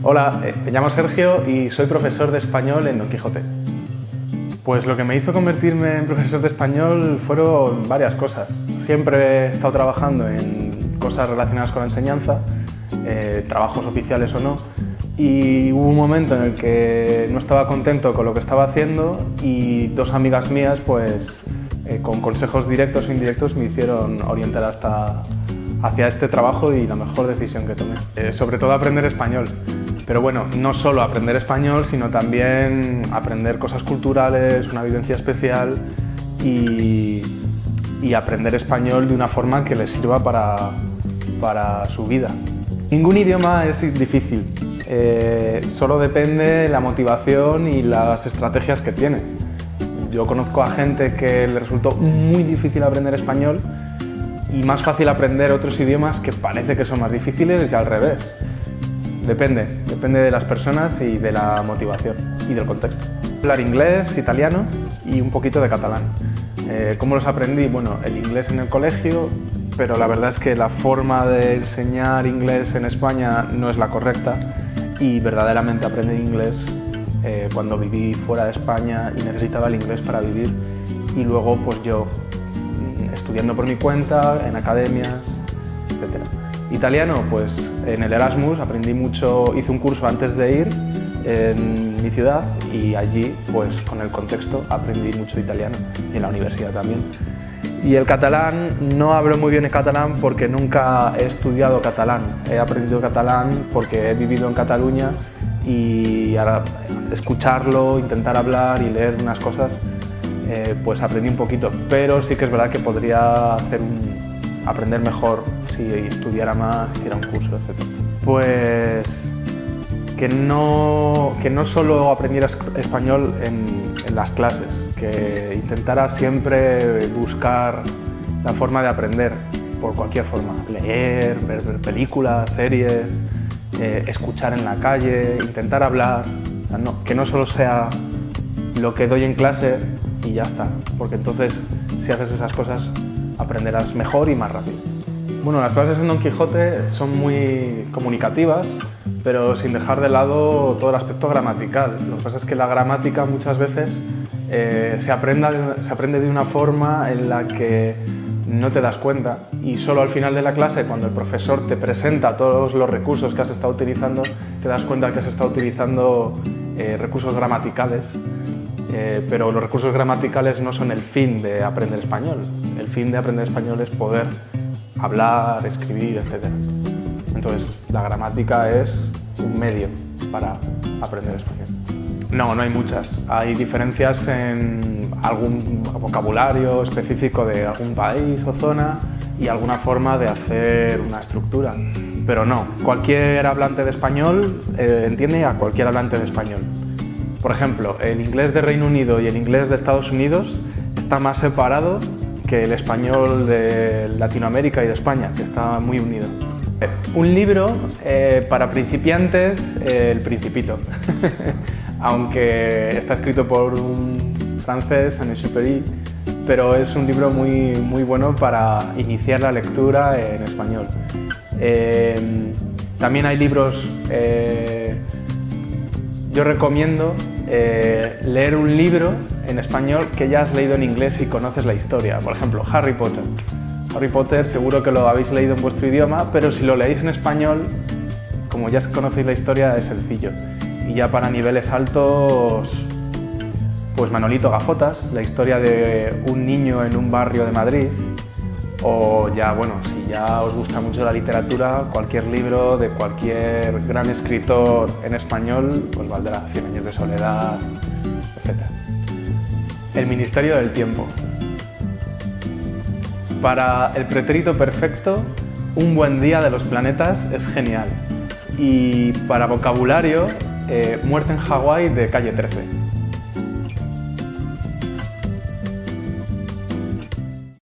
Hola, me llamo Sergio y soy profesor de español en Don Quijote. Pues lo que me hizo convertirme en profesor de español fueron varias cosas. Siempre he estado trabajando en cosas relacionadas con la enseñanza, trabajos oficiales o no, y hubo un momento en el que no estaba contento con lo que estaba haciendo y dos amigas mías, pues, con consejos directos o indirectos, me hicieron orientar hacia este trabajo y la mejor decisión que tomé. Sobre todo aprender español. Pero bueno, no solo aprender español, sino también aprender cosas culturales, una vivencia especial y aprender español de una forma que les sirva para su vida. Ningún idioma es difícil, solo depende la motivación y las estrategias que tiene. Yo conozco a gente que le resultó muy difícil aprender español y más fácil aprender otros idiomas que parece que son más difíciles y al revés. Depende de las personas y de la motivación y del contexto. Hablar inglés, italiano y un poquito de catalán. ¿Cómo los aprendí? Bueno, el inglés en el colegio, pero la verdad es que la forma de enseñar inglés en España no es la correcta y verdaderamente aprendí inglés cuando viví fuera de España y necesitaba el inglés para vivir y luego pues yo estudiando por mi cuenta, en academias, etc. Italiano, pues en el Erasmus aprendí mucho, hice un curso antes de ir en mi ciudad y allí, pues con el contexto, aprendí mucho italiano y en la universidad también. Y el catalán, no hablo muy bien el catalán porque nunca he estudiado catalán, he aprendido catalán porque he vivido en Cataluña y ahora escucharlo, intentar hablar y leer unas cosas, pues aprendí un poquito, pero sí que es verdad que podría aprender mejor si estudiara más, hiciera un curso, etc. Pues que no solo aprendiera español en las clases, que intentara siempre buscar la forma de aprender por cualquier forma, leer, ver películas, series, escuchar en la calle, intentar hablar, que no solo sea lo que doy en clase y ya está, porque entonces si haces esas cosas aprenderás mejor y más rápido. Bueno, las clases en Don Quijote son muy comunicativas, pero sin dejar de lado todo el aspecto gramatical. Lo que pasa es que la gramática muchas veces se aprende de una forma en la que no te das cuenta y solo al final de la clase, cuando el profesor te presenta todos los recursos que has estado utilizando, te das cuenta que has estado utilizando recursos gramaticales, pero los recursos gramaticales no son el fin de aprender español. El fin de aprender español es poder hablar, escribir, etc. Entonces, la gramática es un medio para aprender español. No hay muchas. Hay diferencias en algún vocabulario específico de algún país o zona y alguna forma de hacer una estructura. Pero no, cualquier hablante de español entiende a cualquier hablante de español. Por ejemplo, el inglés de Reino Unido y el inglés de Estados Unidos está más separado que el español de Latinoamérica y de España, que está muy unido. Un libro para principiantes, El Principito, aunque está escrito por un francés, Saint-Exupéry, pero es un libro muy bueno para iniciar la lectura en español. También hay libros, yo recomiendo leer un libro en español que ya has leído en inglés y conoces la historia. Por ejemplo, Harry Potter. Harry Potter seguro que lo habéis leído en vuestro idioma, pero si lo leéis en español, como ya conocéis la historia, es sencillo. Y ya para niveles altos, pues Manolito Gafotas, la historia de un niño en un barrio de Madrid, o ya, bueno, si ya os gusta mucho la literatura, cualquier libro de cualquier gran escritor en español, pues valdrá, Cien años de soledad, etc. El Ministerio del Tiempo. Para el pretérito perfecto, un buen día de los planetas es genial. Y para vocabulario, Muerte en Hawái de Calle 13.